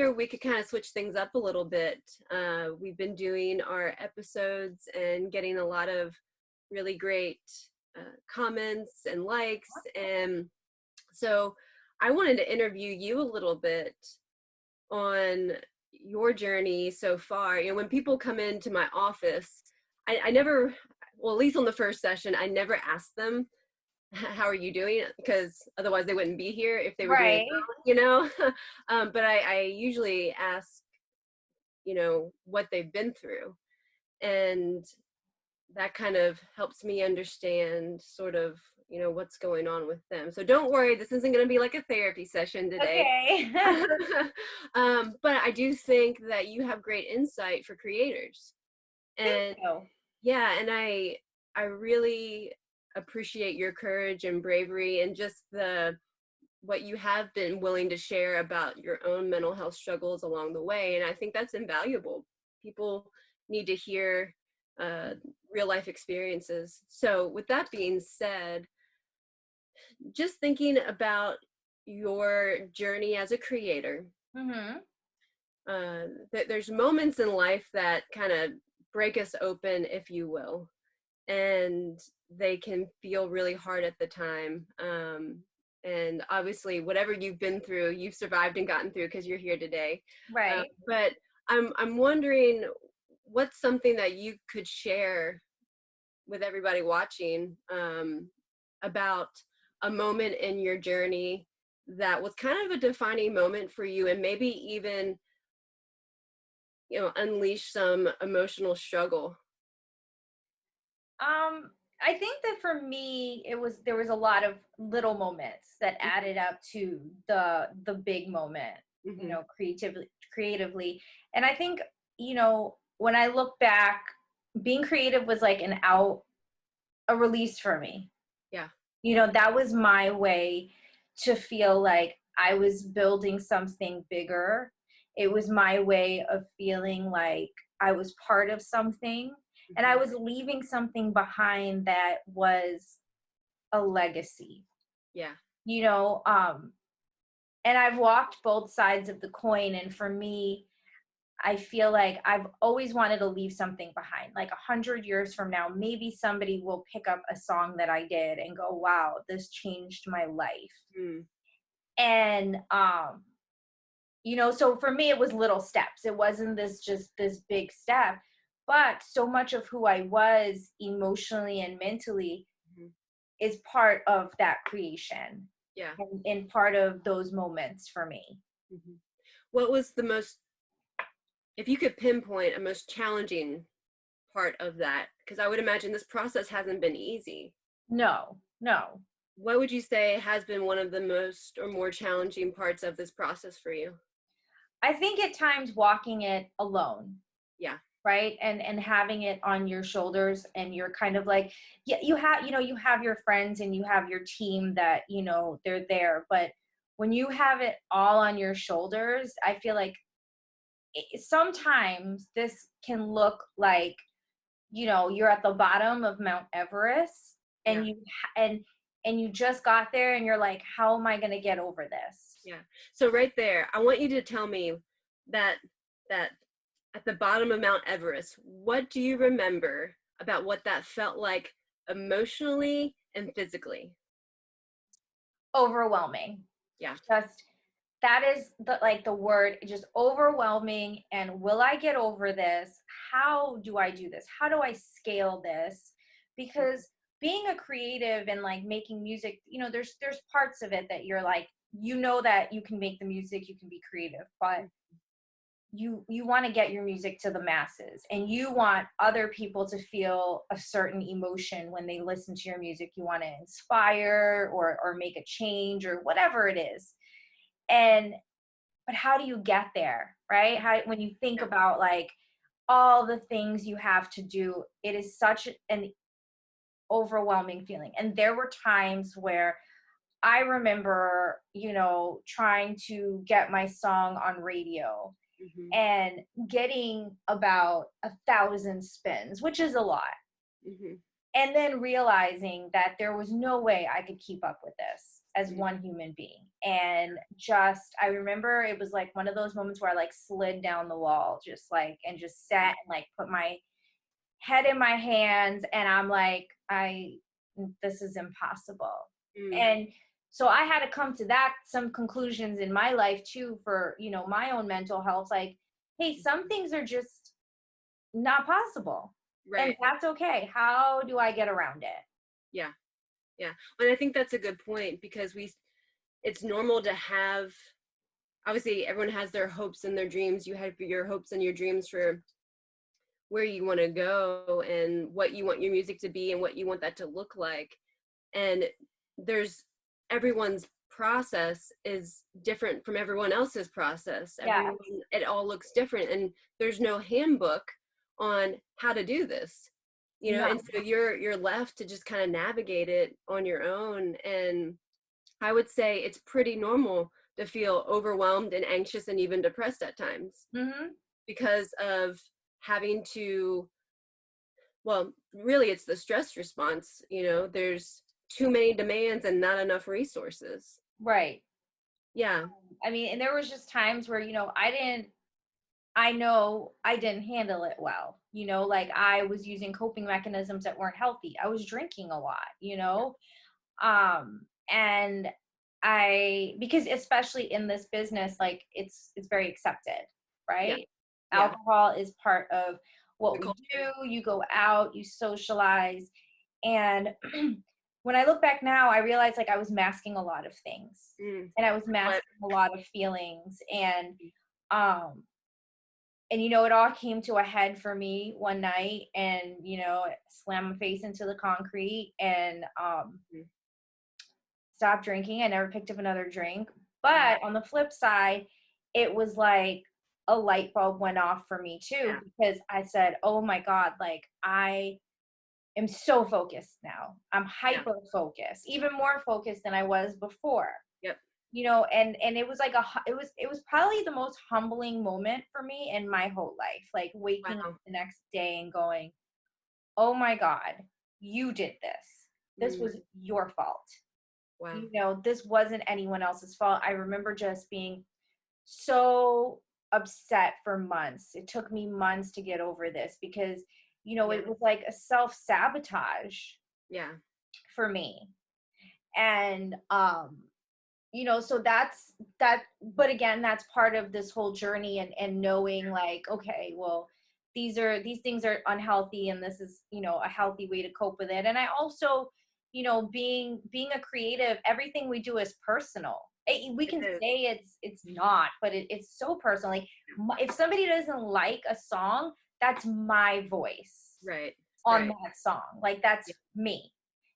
figure we could kind of switch things up a little bit. We've been doing our episodes and getting a lot of really great comments and likes. And so I wanted to interview you a little bit on your journey so far. When people come into my office, I never, well, at least on the first session, I never ask them, how are you doing? Because otherwise they wouldn't be here if they were doing well, but I usually ask, what they've been through. And that kind of helps me understand sort of, what's going on with them. So don't worry, this isn't going to be like a therapy session today. Okay. But I do think that you have great insight for creators. And Thank you. yeah, and I really appreciate your courage and bravery and just what you have been willing to share about your own mental health struggles along the way. And I think that's invaluable. People need to hear real life experiences. So with that being said, just thinking about your journey as a creator, there's moments in life that kind of break us open, if you will, and they can feel really hard at the time. And obviously, whatever you've been through, you've survived and gotten through because you're here today. Right. But I'm wondering, what's something that you could share with everybody watching about a moment in your journey that was kind of a defining moment for you, and maybe even unleash some emotional struggle? I think that for me, there was a lot of little moments that added up to the big moment, creatively. And I think, when I look back, being creative was like a release for me. Yeah. That was my way to feel like I was building something bigger. It was my way of feeling like I was part of something. And I was leaving something behind that was a legacy. Yeah. And I've walked both sides of the coin. And for me, I feel like I've always wanted to leave something behind. Like 100 years from now, maybe somebody will pick up a song that I did and go, wow, this changed my life. And, so for me, it was little steps. It wasn't just this big step. But so much of who I was emotionally and mentally is part of that creation. Yeah. And part of those moments for me. What was the most, if you could pinpoint a most challenging part of that? Because I would imagine this process hasn't been easy. No. What would you say has been one of the most or more challenging parts of this process for you? I think at times walking it alone. Yeah. Right. And having it on your shoulders, and you're kind of like, yeah, you have your friends and you have your team that, they're there. But when you have it all on your shoulders, I feel like sometimes this can look like, you're at the bottom of Mount Everest and you just got there and you're like, how am I going to get over this? Yeah. So right there, I want you to tell me that at the bottom of Mount Everest, what do you remember about what that felt like emotionally and physically? Overwhelming. Yeah. Just, that is the word, just overwhelming. And will I get over this? How do I do this? How do I scale this? Because being a creative and like making music, there's parts of it that you're like, that you can make the music, you can be creative, but you want to get your music to the masses, and you want other people to feel a certain emotion when they listen to your music. You want to inspire or make a change or whatever it is. But how do you get there, right? When you think about like all the things you have to do, it is such an overwhelming feeling. And there were times where I remember, trying to get my song on radio and getting about 1,000 spins, which is a lot. And then realizing that there was no way I could keep up with this. as one human being. And just, I remember it was like one of those moments where I like slid down the wall, just like, and just sat and like put my head in my hands. And I'm like, this is impossible. Mm. And so I had to come to that, some conclusions in my life too, for, you know, my own mental health. Like, hey, some things are just not possible. And Right. that's okay. How do I get around it? Yeah. Yeah. And I think that's a good point, because it's normal to have, obviously everyone has their hopes and their dreams. You have your hopes and your dreams for where you want to go and what you want your music to be and what you want that to look like. And there's, everyone's process is different from everyone else's process. Yeah. Everyone, it all looks different, and there's no handbook on how to do this, you know. No. And so you're left to just kind of navigate it on your own. And I would say it's pretty normal to feel overwhelmed and anxious and even depressed at times, Mm-hmm. because of having to, well, really it's the stress response, you know. There's too many demands and not enough resources. Right. Yeah. I mean, and there was just times where, you know, I know I didn't handle it well. You know, like I was using coping mechanisms that weren't healthy. I was drinking a lot, you know? And because especially in this business, like it's very accepted, Yeah. right? Yeah. Alcohol is part of The what we culture. do. You go out, you socialize. And when I look back now, I realize like I was masking a lot of things, Mm. and I was But masking a lot of feelings. Um, and you know, it all came to a head for me one night, and you know, slammed my face into the concrete, and mm, stopped drinking. I never picked up another drink. wow. But on the flip side, it was like a light bulb went off for me too, Yeah. because I said, oh my God, like I am so focused now. I'm Yeah. hyper focused, even more focused than I was before. Yep. You know, and it was like it was probably the most humbling moment for me in my whole life. Like waking up Wow. the next day and going, oh my God, you did this. This Mm. was your fault. Wow. You know, this wasn't anyone else's fault. I remember just being so upset for months. It took me months to get over this because, you know, Yeah. it was like a self-sabotage Yeah. for me. And you know, so that's that, but again, that's part of this whole journey, and knowing like, okay, well, these things are unhealthy, and this is, you know, a healthy way to cope with it. And I also, you know, being a creative, everything we do is personal. We It can is. say it's not, but it's so personal. Like if somebody doesn't like a song, that's my voice Right. on Right. that song. Like that's Yep. me.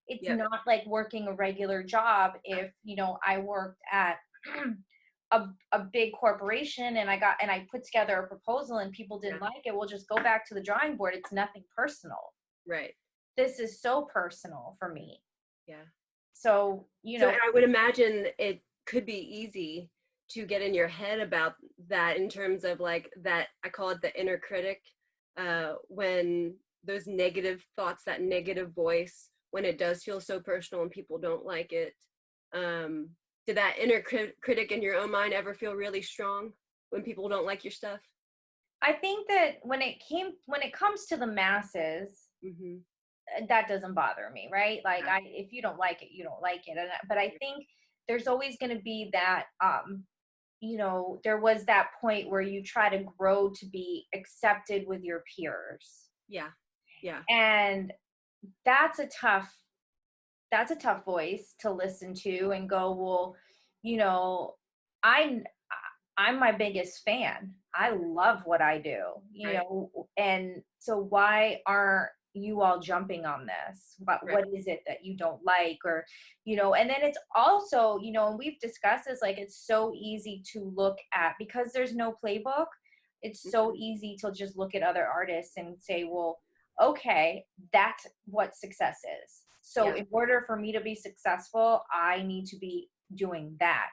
It's Yep. not like working a regular job. If, you know, I worked at a big corporation, and I put together a proposal and people Yeah. didn't like it, we'll just go back to the drawing board. It's nothing personal. Right. This is so personal for me. Yeah. So, you So know, I would imagine it could be easy to get in your head about that, in terms of like that, I call it the inner critic, when those negative thoughts, that negative voice, when it does feel so personal and people don't like it. Um, did that inner critic in your own mind ever feel really strong when people don't like your stuff? I think that when it comes to the masses, Mm-hmm. that doesn't bother me, right? Like Yeah. if you don't like it, you don't like it. But I think there's always going to be that you know, there was that point where you try to grow to be accepted with your peers. Yeah. Yeah. And that's a tough voice to listen to and go, well, you know, I I'm my biggest fan. I love what I do, you Right. know, and so why aren't you all jumping on this? Right. What is it that you don't like? Or, you know, and then it's also, you know, and we've discussed this, like it's so easy to look at, because there's no playbook, it's so Mhm. easy to just look at other artists and say, well, okay, that's what success is. So Yeah. in order for me to be successful, I need to be doing that.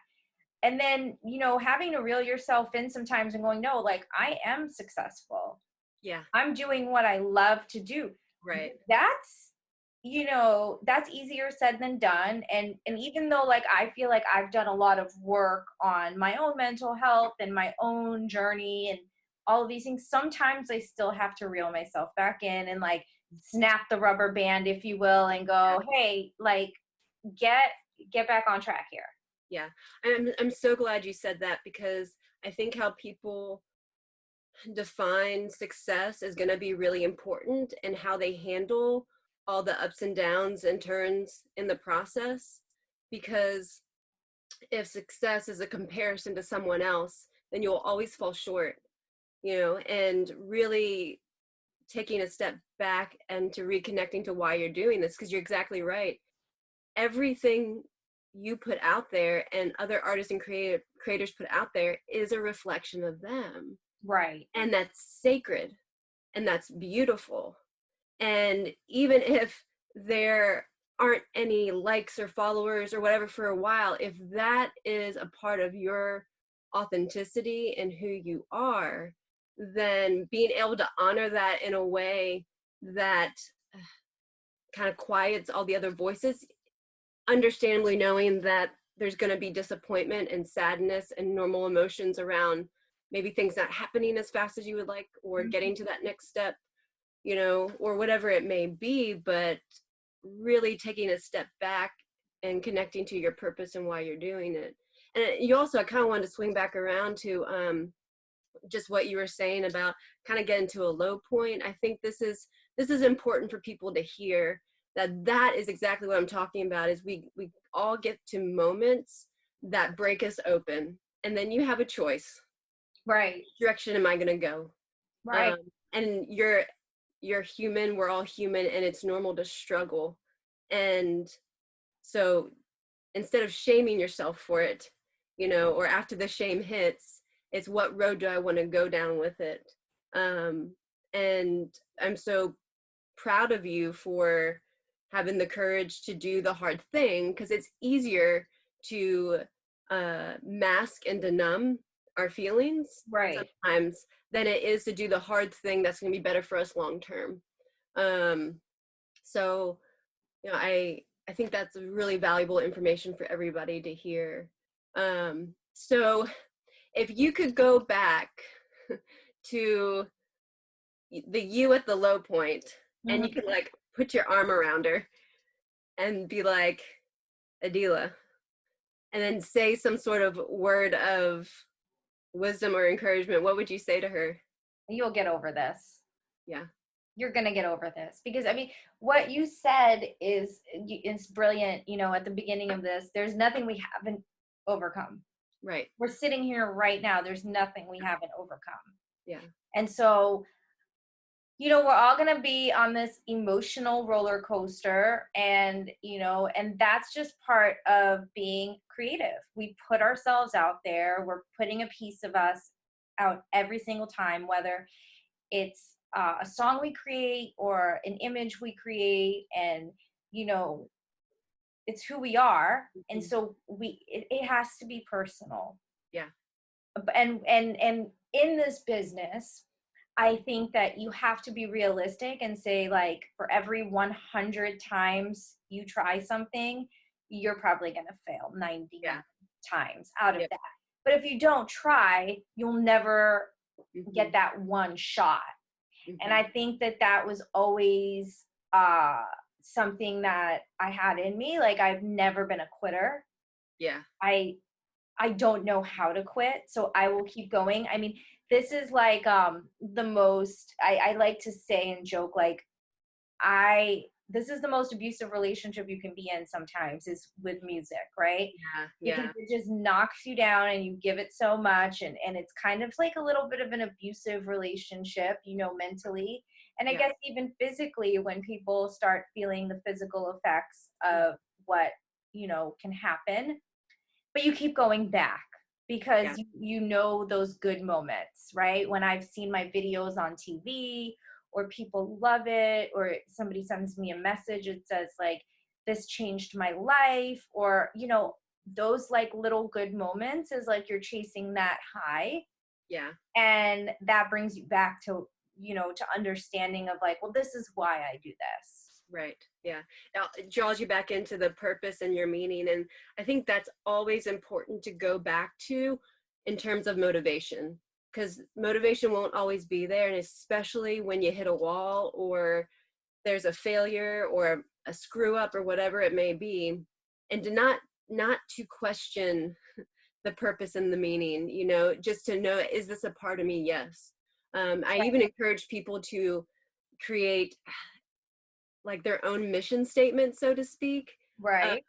And then, you know, having to reel yourself in sometimes and going, no, like I am successful. Yeah. I'm doing what I love to do. Right. That's you know, that's easier said than done. And even though like I feel like I've done a lot of work on my own mental health and my own journey and all of these things, sometimes I still have to reel myself back in and like snap the rubber band, if you will, and go, hey, like get get back on track here. Yeah. I'm so glad you said that, because I think how people define success is going to be really important, and how they handle all the ups and downs and turns in the process. Because if success is a comparison to someone else, then you'll always fall short, you know, and really taking a step back and to reconnecting to why you're doing this, because you're exactly right. Everything you put out there and other artists and creators put out there is a reflection of them. Right. And that's sacred and that's beautiful. And even if there aren't any likes or followers or whatever for a while, if that is a part of your authenticity and who you are, then being able to honor that in a way that kind of quiets all the other voices, understandably knowing that there's going to be disappointment and sadness and normal emotions around maybe things not happening as fast as you would like, or getting to that next step, you know, or whatever it may be, but really taking a step back and connecting to your purpose and why you're doing it. And you also, I kind of wanted to swing back around to just what you were saying about kind of getting to a low point. I think this is important for people to hear, that is exactly what I'm talking about. Is we all get to moments that break us open, and then you have a choice. Right. Which direction am I going to go? Right. And you're human. We're all human, and it's normal to struggle. And so instead of shaming yourself for it, you know, or after the shame hits, it's what road do I want to go down with it? And I'm so proud of you for having the courage to do the hard thing, because it's easier to mask and to numb our feelings Right. sometimes than it is to do the hard thing that's going to be better for us long term. So, you know, I think that's really valuable information for everybody to hear. So if you could go back to the you at the low point, and you could like put your arm around her and be like, AdELA, and then say some sort of word of wisdom or encouragement, what would you say to her? You'll get over this. Yeah. You're going to get over this, because I mean, what you said is brilliant. You know, at the beginning of this, there's nothing we haven't overcome. Right. We're sitting here right now. There's nothing we haven't overcome. Yeah. And so, you know, we're all going to be on this emotional roller coaster, and, you know, and that's just part of being creative. We put ourselves out there. We're putting a piece of us out every single time, whether it's a song we create or an image we create, and, you know, it's who we are. And so it has to be personal. Yeah. And in this business, I think that you have to be realistic and say, like, for every 100 times you try something, you're probably going to fail 90 times out of that. But if you don't try, you'll never get that one shot. And I think that that was always something that I had in me. Like, I've never been a quitter. Yeah. I don't know how to quit, so I will keep going. I mean, this is like the most, I like to say and joke, like, this is the most abusive relationship you can be in sometimes, is with music, right? Yeah. Because it just knocks you down and you give it so much, and it's kind of like a little bit of an abusive relationship, you know, mentally. And I guess even physically, when people start feeling the physical effects of what, you know, can happen. But you keep going back because you know those good moments, right? When I've seen my videos on TV, or people love it, or somebody sends me a message, it says like, this changed my life, or, you know, those like little good moments is like you're chasing that high. Yeah. And that brings you back to, you know, to understanding of like, well, this is why I do this. Right. Yeah. It draws you back into the purpose and your meaning. And I think that's always important to go back to in terms of motivation, because motivation won't always be there. And especially when you hit a wall or there's a failure or a screw up or whatever it may be, and to not to question the purpose and the meaning, you know, just to know, is this a part of me? Yes. I even encourage people to create like their own mission statement, so to speak, of Right.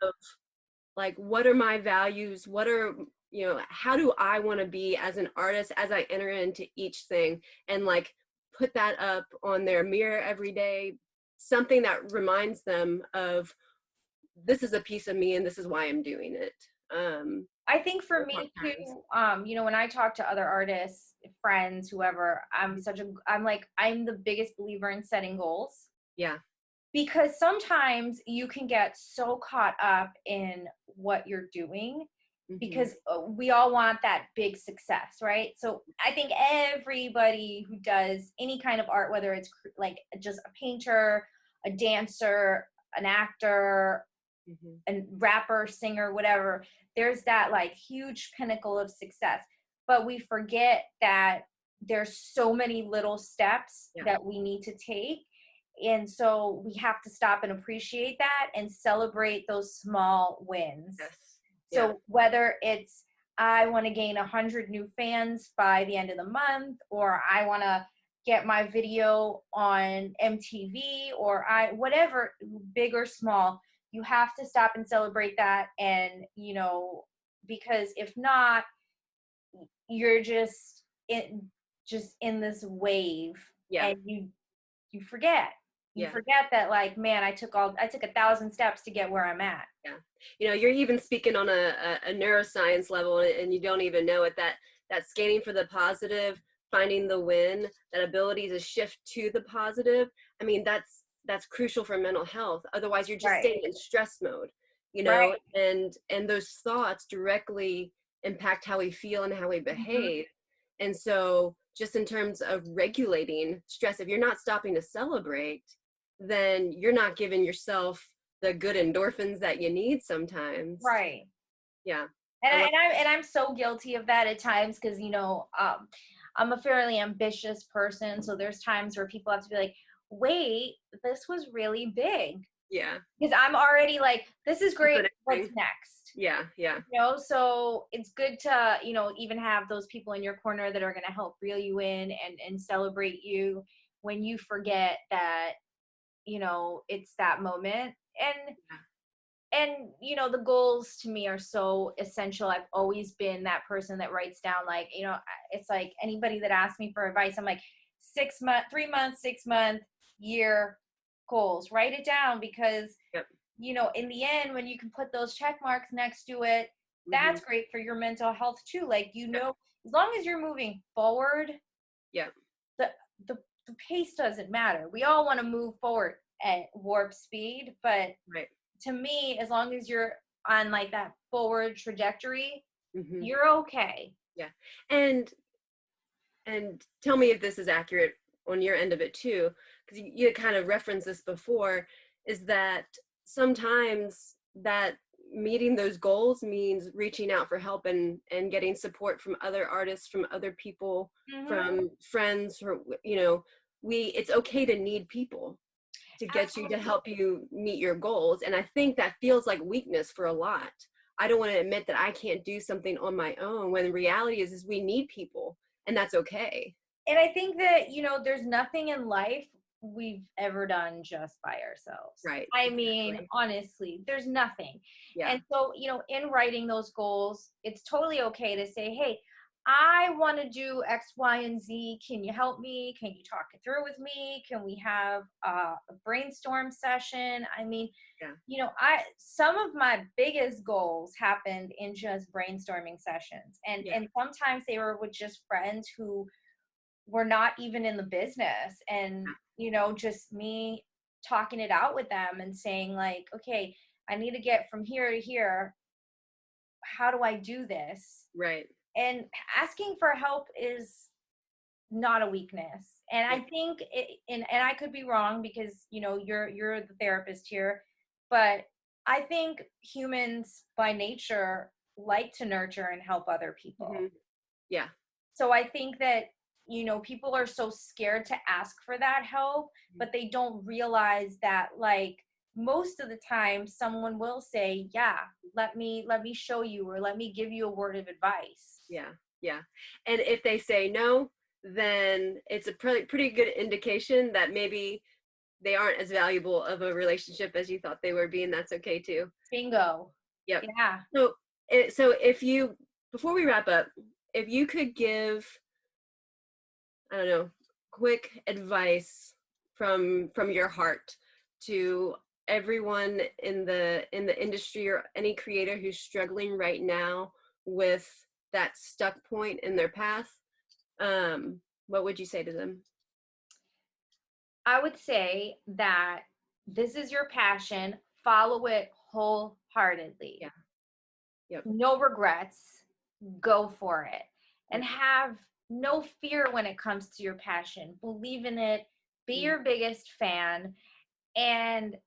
like, what are my values? What are, you know, how do I want to be as an artist as I enter into each thing? And like put that up on their mirror every day, something that reminds them of this is a piece of me and this is why I'm doing it. I think for Or me too, part-times. you know, when I talk to other artists, friends, whoever, I'm the biggest believer in setting goals, Yeah. because sometimes you can get so caught up in what you're doing, Hmm. because we all want that big success, right? So I think everybody who does any kind of art, whether it's like just a painter, a dancer, an actor, Hmm. a rapper, singer, whatever, there's that like huge pinnacle of success. But we forget that there's so many little steps Yeah. that we need to take. And so we have to stop and appreciate that and celebrate those small wins. Yes. Yeah. So whether it's I want to gain 100 new fans by the end of the month, or I want to get my video on MTV, or whatever, big or small, you have to stop and celebrate that. And, you know, because if not, you're just in this wave, Yeah. and you forget. You Yeah. forget that, like, man, I took 1,000 steps to get where I'm at. Yeah. You know, you're even speaking on a neuroscience level, and you don't even know it, that scanning for the positive, finding the win, that ability to shift to the positive. I mean, that's crucial for mental health. Otherwise you're just Right. staying in stress mode, you know, Right. and those thoughts directly impact how we feel and how we Mhm. behave. And so just in terms of regulating stress, if you're not stopping to celebrate, then you're not giving yourself the good endorphins that you need sometimes. Right. Yeah. And I love I'm so guilty of that at times, because, you know, I'm a fairly ambitious person, so there's times where people have to be like, "Wait, this was really big," yeah. because I'm already like, "This is Keep great. it What's everything. next?" Yeah, yeah. You know, so it's good to, you know, even have those people in your corner that are going to help reel you in and celebrate you when you forget that, you know, it's that moment. And you know, the goals to me are so essential. I've always been that person that writes down, like, you know, it's like anybody that asks me for advice, I'm like, 6 month, 3 months, 6 month, year goals, write it down, because, Yep. you know, in the end, when you can put those check marks next to it, Hmm. that's great for your mental health too. Like, you Yeah. know, as long as you're moving forward, Yeah. the the, the pace doesn't matter. We all want to move forward at warp speed, but Right. to me, as long as you're on like that forward trajectory, Hmm. you're okay. Yeah. And tell me if this is accurate on your end of it too, because you kind of referenced this before, is that sometimes that meeting those goals means reaching out for help and getting support from other artists, from other people, Hmm. from friends, or, you know, it's okay to need people to get you to Absolutely. help you meet your goals. And I think that feels like weakness for a lot. I don't want to admit that I can't do something on my own, when the reality is we need people, and that's okay. And I think that, you know, there's nothing in life we've ever done just by ourselves. Right. I mean, Exactly. honestly, there's nothing. Yeah. And so, you know, in writing those goals, it's totally okay to say, hey, I want to do X, Y, and Z. Can you help me? Can you talk it through with me? Can we have a brainstorm session? I mean, Yeah. you know, I some of my biggest goals happened in just brainstorming sessions. And Yeah. sometimes they were with just friends who were not even in the business, and, you know, just me talking it out with them and saying, like, okay, I need to get from here to here. How do I do this? Right. And asking for help is not a weakness. And Yeah. I think and I could be wrong because you're the therapist here, but I think humans by nature like to nurture and help other people. Hmm. Yeah. So I think that people are so scared to ask for that help, but they don't realize that, like, most of the time someone will say, yeah, let me show you, or let me give you a word of advice. Yeah. Yeah. And if they say no, then it's a pretty good indication that maybe they aren't as valuable of a relationship as you thought they were being. That's okay too. Bingo. Yep. Yeah. So, so if you, before we wrap up, if you could give, I don't know, quick advice from your heart to everyone in the industry, or any creator who's struggling right now with that stuck point in their path, what would you say to them? I would say that this is your passion, follow it wholeheartedly. Yeah. Yep. No regrets, go for it. And Yep. have no fear when it comes to your passion. Believe in it, be Mm. your biggest fan, and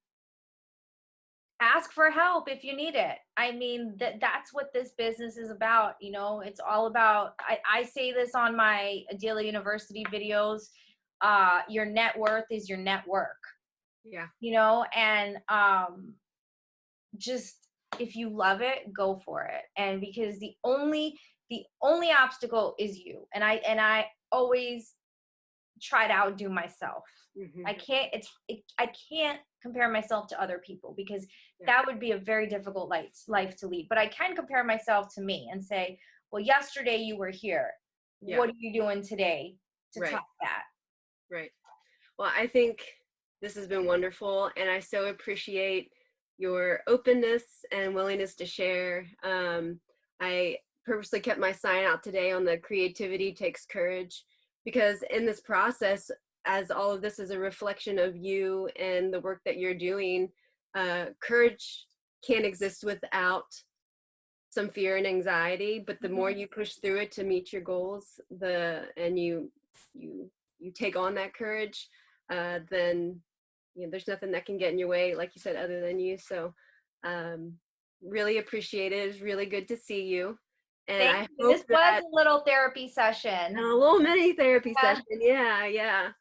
ask for help if you need it. I mean, that's what this business is about. It's all about, I say this on my AdELA University videos, your net worth is your network. Yeah. And just, if you love it, go for it. And because the only obstacle is you. And I always try to outdo myself. Hmm. I can't compare myself to other people, because Yeah. that would be a very difficult life to lead. But I can compare myself to me and say, well, yesterday you were here. Yeah. What are you doing today to Right. top that? Right. Well, I think this has been wonderful, and I so appreciate your openness and willingness to share. I purposely kept my sign out today on the creativity takes courage, because in this process, as all of this is a reflection of you and the work that you're doing, courage can't exist without some fear and anxiety. But the more you push through it to meet your goals, and you take on that courage, then there's nothing that can get in your way, like you said, other than you. So really appreciate it. It's really good to see you, and Thank I you. hope This was that a little therapy session. a little mini therapy Yeah. session. Yeah, yeah.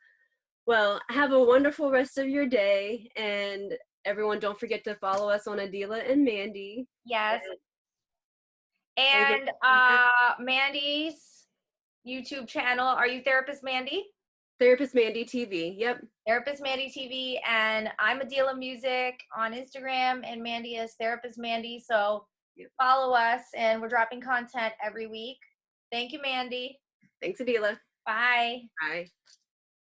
Well, have a wonderful rest of your day, and everyone, don't forget to follow us on AdELA and Mandy. Yes. Anything And else? Mandy's YouTube channel. Are you Therapist Mandy? Therapist Mandy TV. Yep. Therapist Mandy TV. And I'm AdELA Music on Instagram, and Mandy is Therapist Mandy. So Yep. follow us, and we're dropping content every week. Thank you, Mandy. Thanks, AdELA. Bye. Bye.